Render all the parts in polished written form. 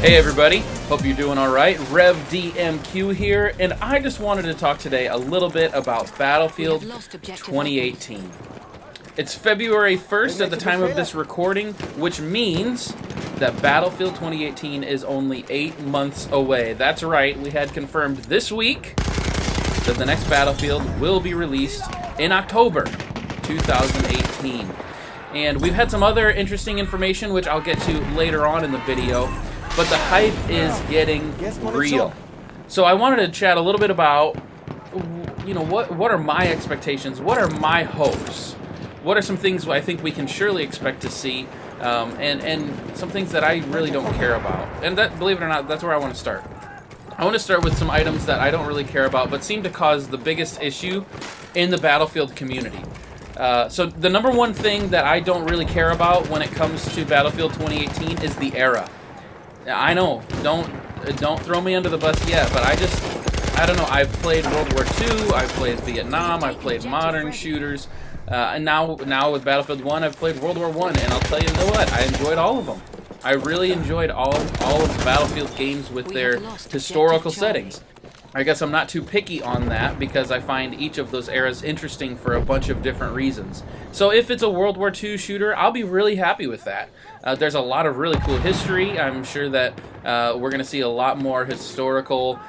Hey everybody, hope you're doing alright. RevDMQ here, and I just wanted to talk today a little bit about Battlefield 2018. It's February 1st at the time of this recording, which means that Battlefield 2018 is only 8 months away. That's right, we had confirmed this week that the next Battlefield will be released in October 2018. And we've had some other interesting information, which I'll get to later on in the video. But the hype is getting real. So I wanted to chat a little bit about, what are my expectations? What are my hopes? What are some things I think we can surely expect to see, and some things that I really don't care about? And that, believe it or not, that's where I want to start. I want to start with some items that I don't really care about, but seem to cause the biggest issue in the Battlefield community. So the number one thing that I don't really care about when it comes to Battlefield 2018 is the era. I know, don't throw me under the bus yet, but I don't know, I've played World War II, I've played Vietnam, I've played modern shooters, and now with Battlefield 1, I've played World War I, and I'll tell you what, I enjoyed all of them. I really enjoyed all of the Battlefield games with their historical settings. I guess I'm not too picky on that because I find each of those eras interesting for a bunch of different reasons. So if it's a World War II shooter, I'll be really happy with that. There's a lot of really cool history. I'm sure that we're going to see a lot more historical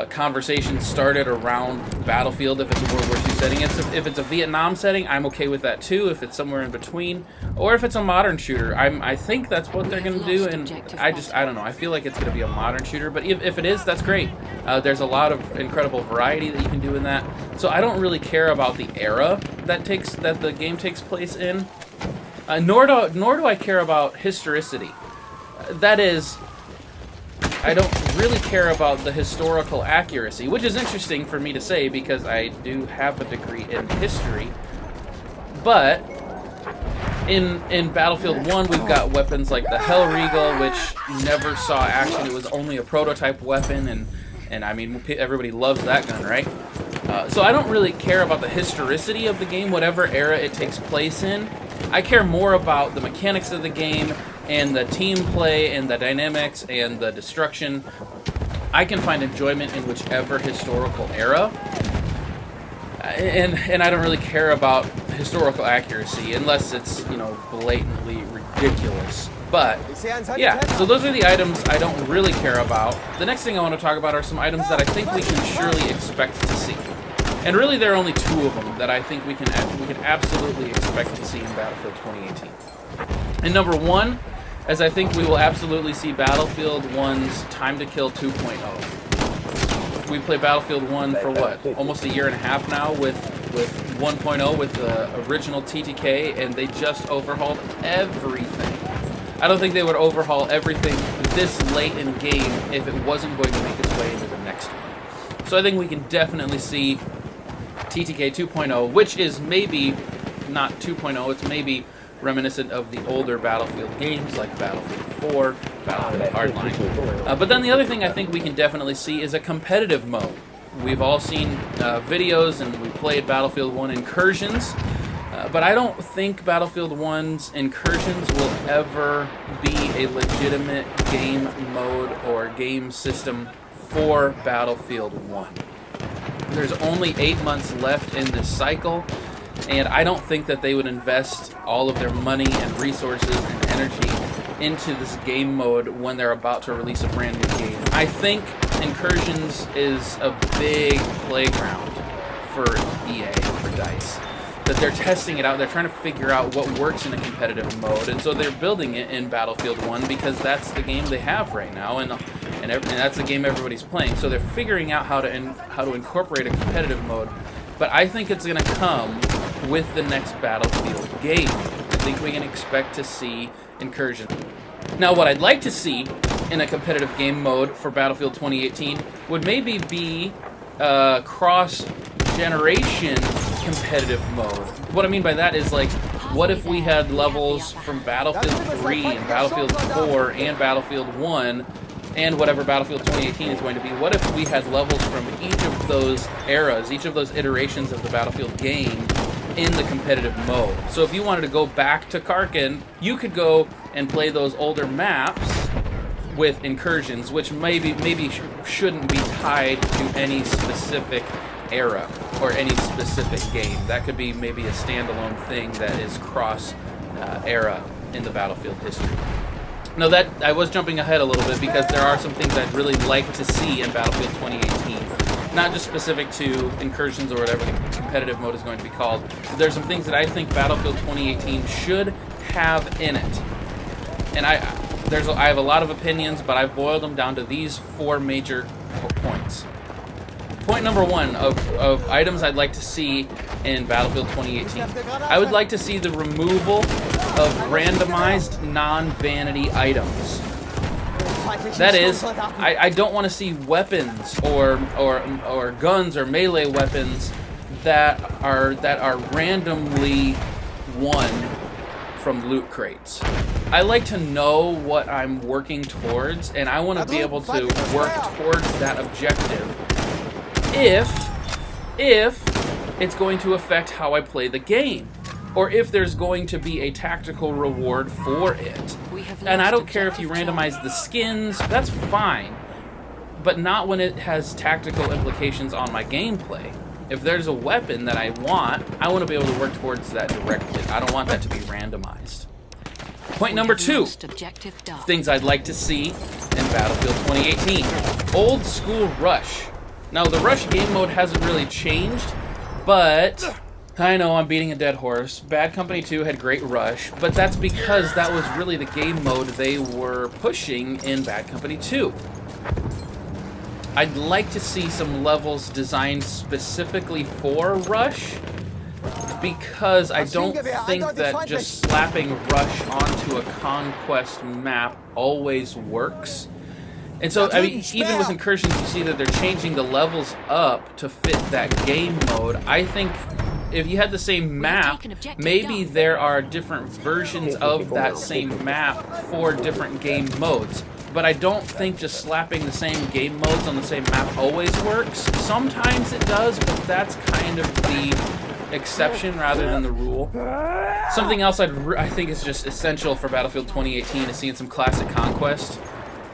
conversations started around Battlefield if it's a World War II setting. If it's a Vietnam setting, I'm okay with that too, if it's somewhere in between. Or if it's a modern shooter, I think that's what they're going to do, and I don't know. I feel like it's going to be a modern shooter, but if it is, that's great. There's a lot of incredible variety that you can do in that. So I don't really care about the era that the game takes place in, nor do I care about historicity. That is, I don't really care about the historical accuracy, which is interesting for me to say because I do have a degree in history. But in Battlefield 1, we've got weapons like the Hellriegel, which never saw action. It was only a prototype weapon, and I mean, everybody loves that gun, right? So I don't really care about the historicity of the game, whatever era it takes place in. I care more about the mechanics of the game and the team play and the dynamics and the destruction. I can find enjoyment in whichever historical era. And I don't really care about historical accuracy unless it's, blatantly ridiculous. But, yeah, so those are the items I don't really care about. The next thing I want to talk about are some items that I think we can surely expect to see. And really, there are only two of them that I think we can absolutely expect to see in Battlefield 2018. And number one, as I think we will absolutely see Battlefield 1's Time to Kill 2.0. We played Battlefield 1 for what? Almost a year and a half now with 1.0, with the original TTK, and they just overhauled everything. I don't think they would overhaul everything this late in game if it wasn't going to make its way into the next one. So I think we can definitely see TTK 2.0, which is maybe not 2.0, it's maybe reminiscent of the older Battlefield games like Battlefield 4, Battlefield Hardline. But then the other thing I think we can definitely see is a competitive mode. We've all seen videos and we played Battlefield 1 Incursions, but I don't think Battlefield 1's Incursions will ever be a legitimate game mode or game system for Battlefield 1. There's only 8 months left in this cycle, and I don't think that they would invest all of their money and resources and energy into this game mode when they're about to release a brand new game. I think Incursions is a big playground for EA, for DICE. That they're testing it out, they're trying to figure out what works in a competitive mode, and so they're building it in Battlefield 1 because that's the game they have right now, and that's the game everybody's playing. So they're figuring out how to incorporate a competitive mode. But I think it's going to come with the next Battlefield game. I think we can expect to see Incursion. Now, what I'd like to see in a competitive game mode for Battlefield 2018 would maybe be cross-generation competitive mode. What I mean by that is, like, what if we had levels from Battlefield 3 and Battlefield 4 and Battlefield 1 and whatever Battlefield 2018 is going to be? What if we had levels from each of those eras, each of those iterations of the Battlefield game in the competitive mode? So if you wanted to go back to Karkin, you could go and play those older maps with incursions, which maybe shouldn't be tied to any specific era or any specific game. That could be maybe a standalone thing that is cross era in the Battlefield history. Now that I was jumping ahead a little bit because there are some things I'd really like to see in Battlefield 2018. Not just specific to incursions or whatever the competitive mode is going to be called. But there's some things that I think Battlefield 2018 should have in it. And I have a lot of opinions, but I've boiled them down to these 4 major points. Point number 1 of items I'd like to see in Battlefield 2018. I would like to see the removal of randomized non-vanity items. That is, I don't want to see weapons or guns or melee weapons that are randomly won from loot crates. I like to know what I'm working towards, and I want to be able to work towards that objective if it's going to affect how I play the game, or if there's going to be a tactical reward for it. And I don't care if you randomize the skins, that's fine, but not when it has tactical implications on my gameplay. If there's a weapon that I want to be able to work towards that directly. I don't want that to be randomized. Point number 2, things I'd like to see in Battlefield 2018. Old school Rush. Now, the Rush game mode hasn't really changed, but I know I'm beating a dead horse. Bad Company 2 had great Rush, but that's because that was really the game mode they were pushing in Bad Company 2. I'd like to see some levels designed specifically for Rush, because I don't think that just slapping Rush onto a Conquest map always works. And so, I mean, even with incursions, you see that they're changing the levels up to fit that game mode. I think if you had the same map, maybe there are different versions of that same map for different game modes. But I don't think just slapping the same game modes on the same map always works. Sometimes it does, but that's kind of the exception rather than the rule. Something else I think is just essential for Battlefield 2018 is seeing some classic Conquest.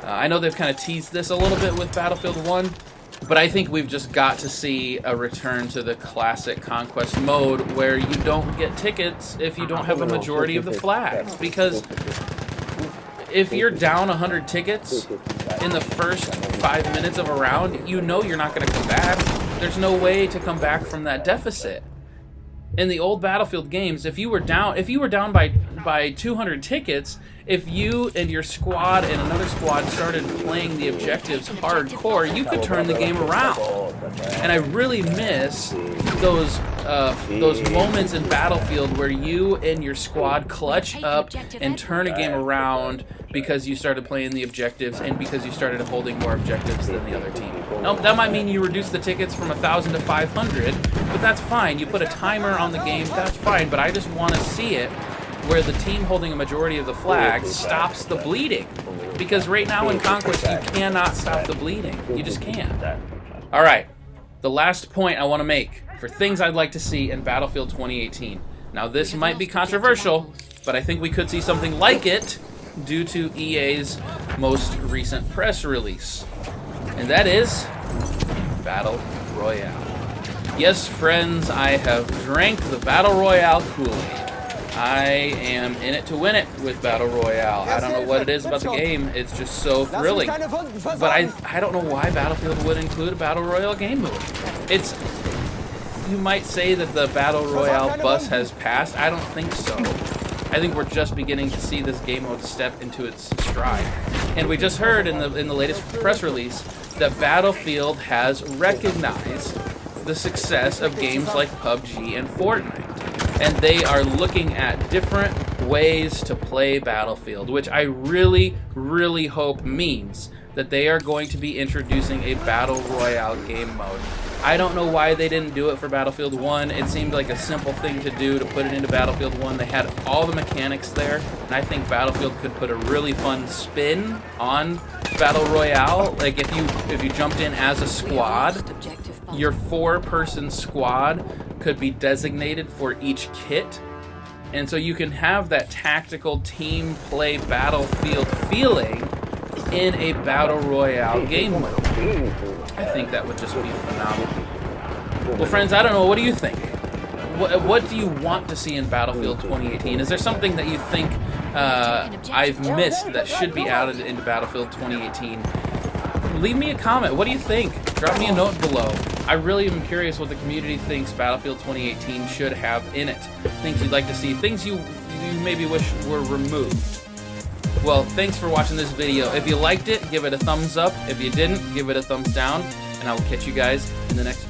I know they've kind of teased this a little bit with Battlefield 1, but I think we've just got to see a return to the classic Conquest mode where you don't get tickets if you don't have a majority of the flags. Because if you're down 100 tickets in the first 5 minutes of a round, you know you're not going to come back. There's no way to come back from that deficit. In the old Battlefield games, if you were down by 200 tickets, if you and your squad and another squad started playing the objectives hardcore, you could turn the game around. And I really miss those moments in Battlefield where you and your squad clutch up and turn a game around because you started playing the objectives and because you started holding more objectives than the other team. Now, that might mean you reduce the tickets from 1,000 to 500, but that's fine. You put a timer on the game, that's fine, but I just want to see it where the team holding a majority of the flags stops the bleeding. Because right now in Conquest, you cannot stop the bleeding. You just can't. Alright, the last point I want to make for things I'd like to see in Battlefield 2018. Now this might be controversial, but I think we could see something like it due to EA's most recent press release. And that is Battle Royale. Yes, friends, I have drank the Battle Royale Kool-Aid. I am in it to win it with Battle Royale. I don't know what it is about the game. It's just so thrilling. But I don't know why Battlefield would include a Battle Royale game mode. You might say that the Battle Royale bus has passed. I don't think so. I think we're just beginning to see this game mode step into its stride. And we just heard in the latest press release that Battlefield has recognized the success of games like PUBG and Fortnite. And they are looking at different ways to play Battlefield, which I really, really hope means that they are going to be introducing a Battle Royale game mode. I don't know why they didn't do it for Battlefield 1. It seemed like a simple thing to do to put it into Battlefield 1. They had all the mechanics there, and I think Battlefield could put a really fun spin on Battle Royale. Like if you jumped in as a squad, your 4-person squad could be designated for each kit, and so you can have that tactical team play Battlefield feeling, in a Battle Royale game mode. I think that would just be phenomenal. Well, friends, I don't know. What do you think? What do you want to see in Battlefield 2018? Is there something that you think I've missed that should be added into Battlefield 2018? Leave me a comment. What do you think? Drop me a note below. I really am curious what the community thinks Battlefield 2018 should have in it. Things you'd like to see. Things you maybe wish were removed. Well, thanks for watching this video. If you liked it, give it a thumbs up. If you didn't, give it a thumbs down. And I will catch you guys in the next video.